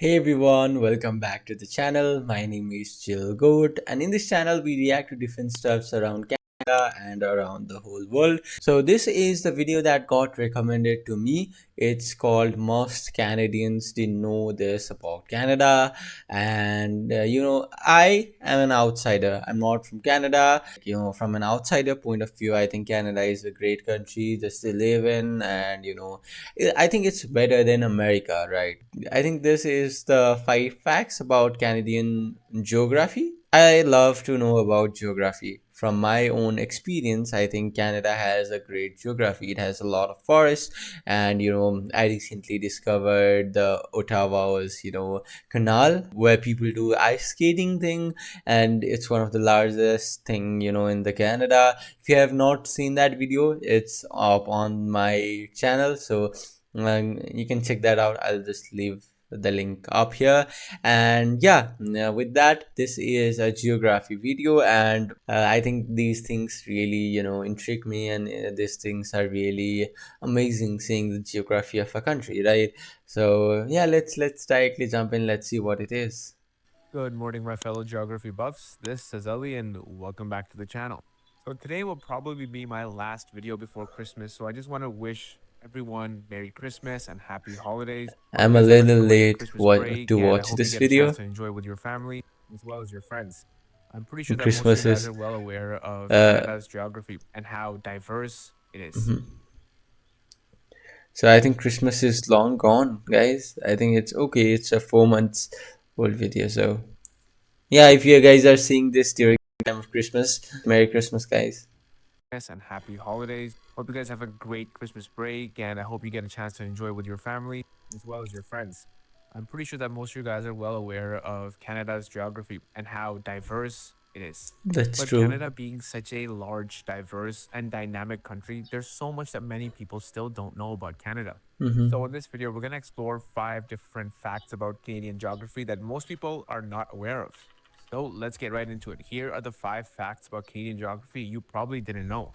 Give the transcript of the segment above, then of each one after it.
Hey everyone, welcome back to the channel. My name is Jill Goat, and in this channel, we react to different stuffs around Canada and around the whole world. So, this is the video that got recommended to me. It's called Most Canadians Didn't Know This About Canada. And I am an outsider. I'm not from Canada. From an outsider point of view, I think Canada is a great country just to live in, and I think it's better than America, right? I think this is the five facts about Canadian geography. I love to know about geography. From my own experience, I think Canada has a great geography. It has a lot of forests, and I recently discovered the Ottawa's canal where people do ice skating thing, and it's one of the largest thing in the Canada. If you have not seen that video, it's up on my channel, so you can check that out. I'll just leave the link up here. And yeah, with that, this is a geography video, and I think these things really intrigue me, and these things are really amazing, seeing the geography of a country, right? So yeah, let's directly jump in. Let's see what it is. Good morning, my fellow geography buffs. This is Ali, and welcome back to the channel. So today will probably be my last video before Christmas, so I just want to wish everyone Merry Christmas and Happy Holidays. Hope you I'm a guys have a little great late Christmas break, to and I watch hope you this get a chance video. to enjoy with your family as well as your friends. I'm pretty sure that most of you Christmas guys is are well aware of uh Canada's geography and how diverse it is. mhm. So I think Christmas is long gone, guys. I think it's okay. It's a 4 months old video. So yeah, if you guys are seeing this during the time of Christmas, Merry Christmas, guys. And happy holidays. Hope you guys have a great Christmas break, and I hope you get a chance to enjoy with your family as well as your friends. I'm pretty sure that most of you guys are well aware of Canada's geography and how diverse it is. That's But true. Canada being such a large, diverse, and dynamic country, there's so much that many people still don't know about Canada. So in this video, we're going to explore 5 different facts about Canadian geography that most people are not aware of. So let's get right into it. Here are the 5 facts about Canadian geography you probably didn't know.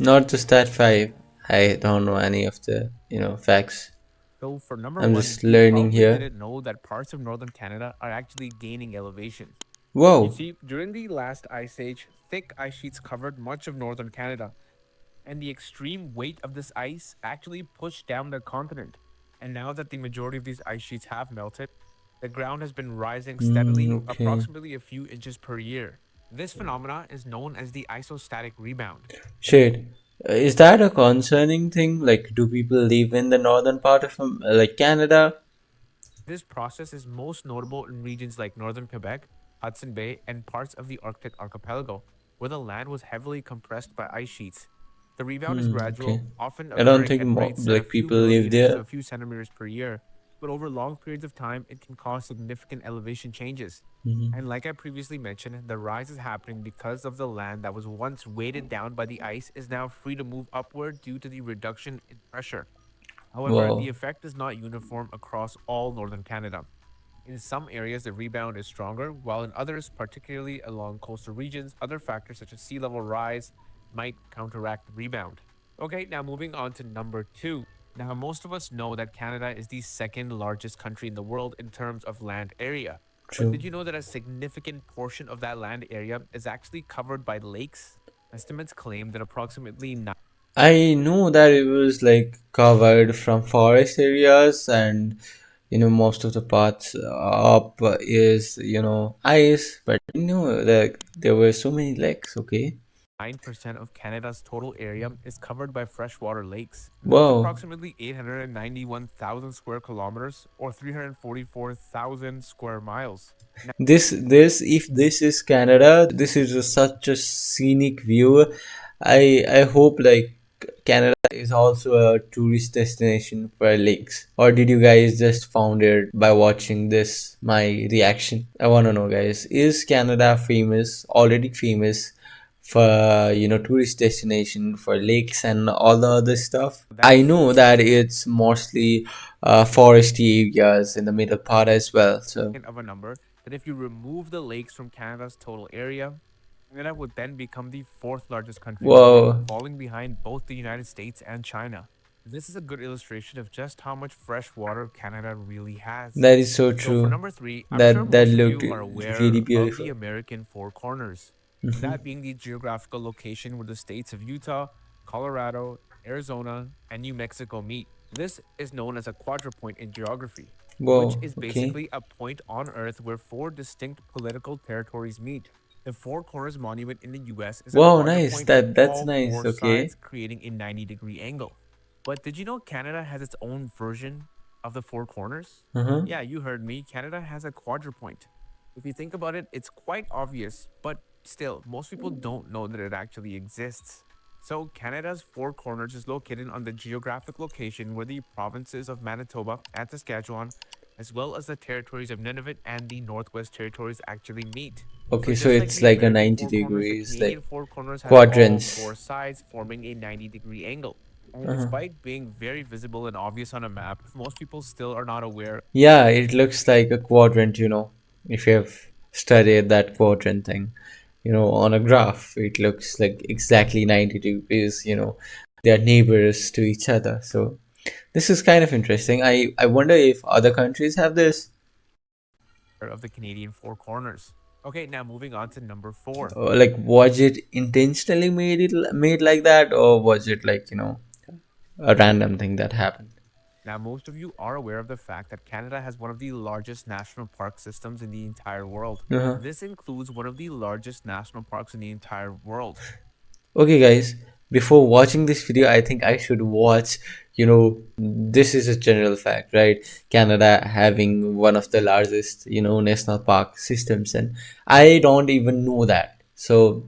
Not just that five. I don't know any of the facts. So for number I'm one, just you learning probably here. didn't know that parts of northern Canada are actually gaining elevation. You Whoa. see, during the last ice age, thick ice sheets covered much of northern Canada, and the extreme weight of this ice actually pushed down the continent. And now that the majority of these ice sheets have melted, the ground has been rising steadily, Okay. approximately a few inches per year. This phenomena is known as the isostatic rebound. Shit. Is that a concerning thing? Like, do people live in the northern part of like Canada? This process is most notable in regions like northern Quebec, Hudson Bay, and parts of the Arctic archipelago, where the land was heavily compressed by ice sheets. The rebound is Okay. gradual, often I don't occurring think at rates at a like few people live millimeters to there. a few centimeters per year, but over long periods of time, it can cause significant elevation changes. And like I previously mentioned, the rise is happening because of the land that was once weighted down by the ice is now free to move upward due to the reduction in pressure. However, the Wow. effect is not uniform across all northern Canada. In some areas, the rebound is stronger, while in others, particularly along coastal regions, other factors such as sea level rise might counteract the rebound. Okay, now moving on to number 2. Now, most of us know that Canada is the second largest country in the world in terms of land area. But True. did you know that a significant portion of that land area is actually covered by lakes? Estimates claim that approximately I know that it was like covered from forest areas, and most of the parts up is ice, but like there were so many lakes. Okay. 9% of Canada's total area is covered by freshwater lakes. That's Wow. approximately 891,000 square kilometers or 344,000 square miles. This if this is Canada, this is such a scenic view. I hope like Canada is also a tourist destination for lakes. Or did you guys just found it by watching this my reaction? I want to know, guys, is Canada already famous for tourist destination for lakes and all the other stuff? I That's know that it's mostly foresty areas in the middle part as well. So of a number that if you remove the lakes from Canada's total area, Canada would then become the fourth largest country in the world, whoa. falling behind both the United States and China. This is a good illustration of just how much fresh water Canada really has. That is so So for true. number three, I'm sure That most of looked you are aware really of the beautiful. American Four Corners, Hmm. that being the geographical location where the states of Utah, Colorado, Arizona, and New Mexico meet. This is known as a quadrupoint in geography, which Whoa. is Okay. basically a point on Earth where four distinct political territories meet. The Four Corners Monument in the US is a Wow. Nice. quadrupoint with That's all nice. four Okay. sides creating a 90-degree angle. But did you know Canada has its own version of the Four Corners? Uh-huh. Yeah, you heard me. Canada has a quadrupoint. If you think about it, it's quite obvious, but still, most people don't know that it actually exists. So, Canada's Four Corners is located on the geographic location where the provinces of Manitoba and Saskatchewan, as well as the territories of Nunavut and the Northwest Territories, actually meet. So, Okay. So just like it's the like a American 90 Four Corners, the degrees, like Canadian Four Corners has all quadrants. four sides forming a 90-degree angle. And Uh-huh. despite being very visible and obvious on a map, most people still are not aware. Yeah, it looks like a quadrant, if you have studied that quadrant thing, on a graph, it looks like exactly 90 degrees, they are neighbors to each other. So this is kind of interesting. I wonder if other countries have this. Of the Canadian Four Corners. Okay, now moving on to number four. Or like, was it intentionally made like that, or was it like, a random thing that happened? Now, most of you are aware of the fact that Canada has one of the largest national park systems in the entire world. Uh-huh. This includes one of the largest national parks in the entire world. Okay, guys, before watching this video, I think I should watch, this is a general fact, right? Canada having one of the largest, national park systems, and I don't even know that. So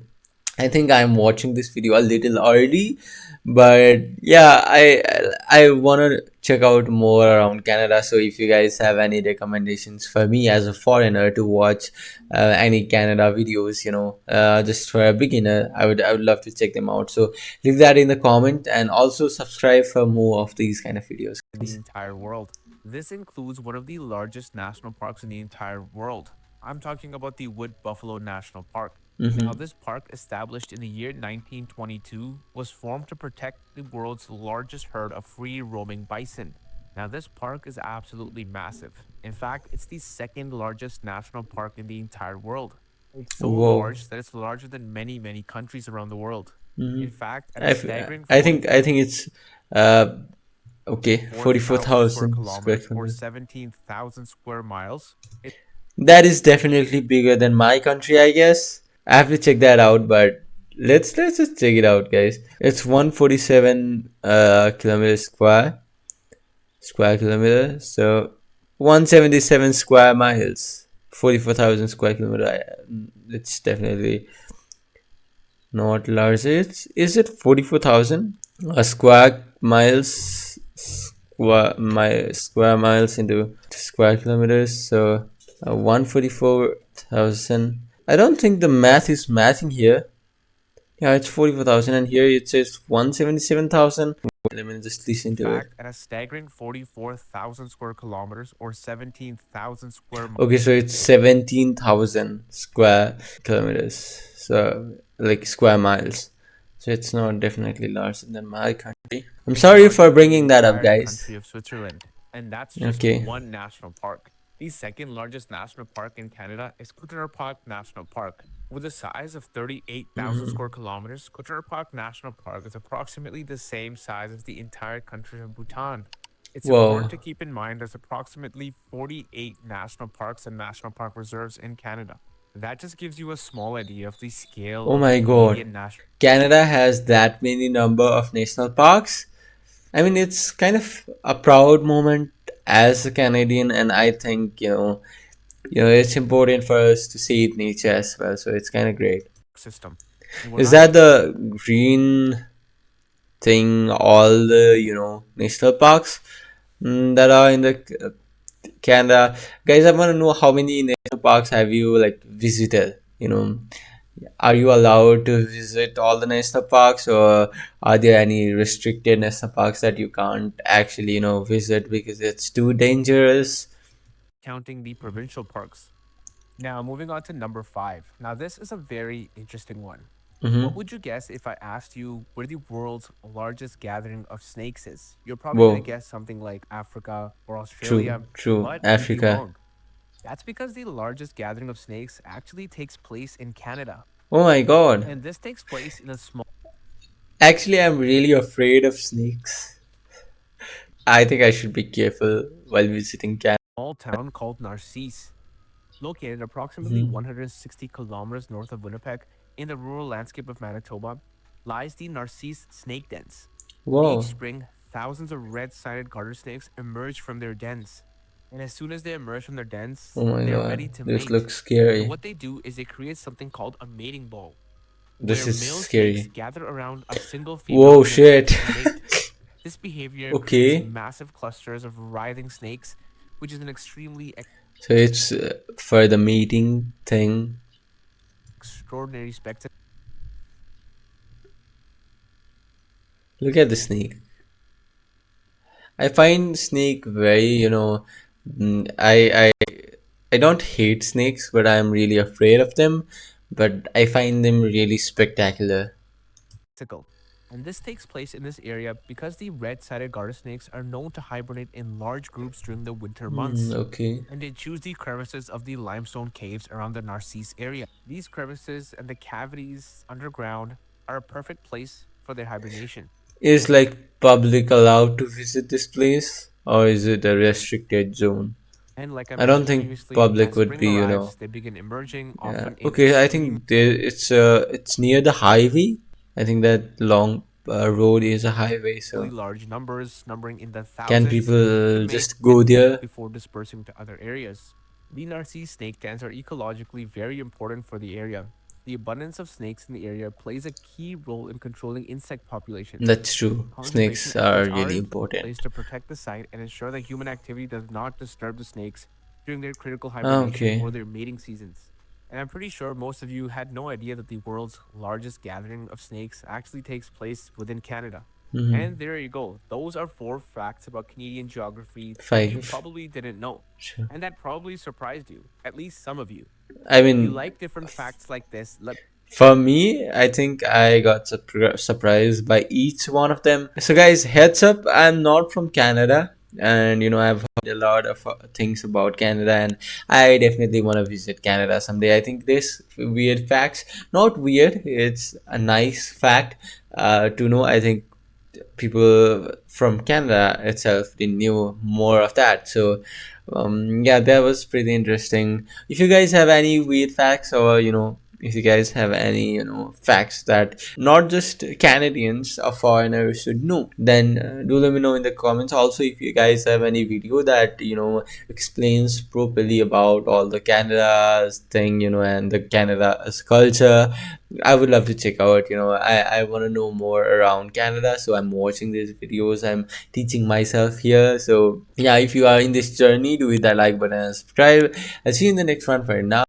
I think I'm watching this video a little early, but yeah, I want to check out more around Canada. So if you guys have any recommendations for me as a foreigner to watch any Canada videos, just for a beginner, I would love to check them out. So leave that in the comment and also subscribe for more of these kind of videos. In the entire world. This includes one of the largest national parks in the entire world. I'm talking about the Wood Buffalo National Park. Now, this park, established in the year 1922, was formed to protect the world's largest herd of free roaming bison. Now, this park is absolutely massive. In fact, it's the second largest national park in the entire world. It's so Whoa. large that it's larger than many, many countries around the world. Hmm. In fact, at I, a f- staggering I think it's uh okay, 4,000 square 44,000 square kilometers or kilometers. 17,000 square miles. That is definitely bigger than my country, I guess. I have to check that out, but let's just check it out, guys. It's 147 kilometers square kilometer, so 177 square miles, 44,000 square kilometer. It's definitely not large. Is it 44,000 square miles? Square miles into square kilometers, so 144,000. I don't think the math is matching here. Yeah, it's 44,000, and here it says 177,000. Let me just listen In to it. fact, at a staggering 44,000 square kilometers or 17,000 square miles. Okay, so it's 17,000 square kilometers. So, like square miles. So it's not definitely larger than my country. I'm sorry for bringing that up, guys. Country of Switzerland, and that's just Okay. one national park. The second largest national park in Canada is Kootenai Park National Park. With a size of 38,000 square kilometers, Kootenai Park National Park is approximately the same size as the entire country of Bhutan. It's important to Whoa. keep in mind there's approximately 48 national parks and national park reserves in Canada. That just gives you a small idea of the scale Oh of my the god. Canadian national. Canada has that many number of national parks. I mean, it's kind of a proud moment as a Canadian, and I think it's important for us to see nature as well. So it's kind of great. System. Is that the green thing? All the national parks that are in the Canada, guys. I want to know how many national parks have you like visited? Are you allowed to visit all the national parks, or are there any restricted national parks that you can't actually visit because it's too dangerous? Counting the provincial parks. Now, moving on to number five. Now, this is a very interesting one. What Mm-hmm. would you guess if I asked you where the world's largest gathering of snakes is? You're probably going to Whoa. guess something like Africa or True. Australia, True. but you'd be Africa. wrong. That's because the largest gathering of snakes actually takes place in Canada. Oh my God. And this takes place in a Actually, I'm really afraid of snakes. I think I should be careful while visiting Canada. small town called Narcisse. Located approximately Hmm. 160 kilometers north of Winnipeg in the rural landscape of Manitoba lies the Narcisse snake dens. Each Whoa. spring, thousands of red-sided garter snakes emerge from their dens. And as soon as they emerge from their dens, Oh my they are God. ready to This mate. looks And scary. what they do is they create something called a mating ball, This where is male snakes scary. gather around a single female Whoa, in attempt shit. to mate. This behavior creates Okay. massive clusters of writhing snakes, which is an extremely So it's for the meeting thing. extraordinary spectacle. Look at the snake. I find snake very, I don't hate snakes, but I'm really afraid of them. But I find them really spectacular. And this takes place in this area because the red-sided garter snakes are known to hibernate in large groups during the winter Hmm, months, okay. and they choose the crevices of the limestone caves around the Narcisse area. These crevices and the cavities underground are a perfect place for their hibernation. Is like public allowed to visit this place, or is it a restricted zone? And like I I don't mentioned think previously, public as would spring be. arrives, they begin emerging, Yeah. often in Okay, I extreme think it's near the highway. I think that long road is a highway, so large numbers, numbering in the can thousands, to people mate just with go snakes there? before dispersing to other areas. The Narcisse snake dens are ecologically very important for the area. The abundance of snakes in the area plays a key role in controlling insect populations. That's true. Conservation Snakes are efforts are really in important. place to protect the site and ensure that human activity does not disturb the snakes during their critical Ah, hibernation okay. or their mating seasons. And I'm pretty sure most of you had no idea that the world's largest gathering of snakes actually takes place within Canada. Mm-hmm. And there you go. Those are 4 facts about Canadian geography that you Five. probably didn't know. Sure. And that probably surprised you, at least some of you. I If you mean, like different facts like this, let for me, I think I got surprised by each one of them. So, guys, heads up, I'm not from Canada, and I've heard a lot of things about Canada, and I definitely want to visit Canada someday. I think this weird facts, not weird, it's a nice fact to know. I think people from Canada itself they knew more of that. So yeah, that was pretty interesting. If you guys have any weird facts or if you guys have any facts that not just Canadians or foreigners should know, then do let me know in the comments. Also, if you guys have any video that explains properly about all the Canada's thing, and the Canada's culture, I would love to check out. I want to know more around Canada, so I'm watching these videos. I'm teaching myself here. So yeah, if you are in this journey, do hit that like button and subscribe. I'll see you in the next one. For now.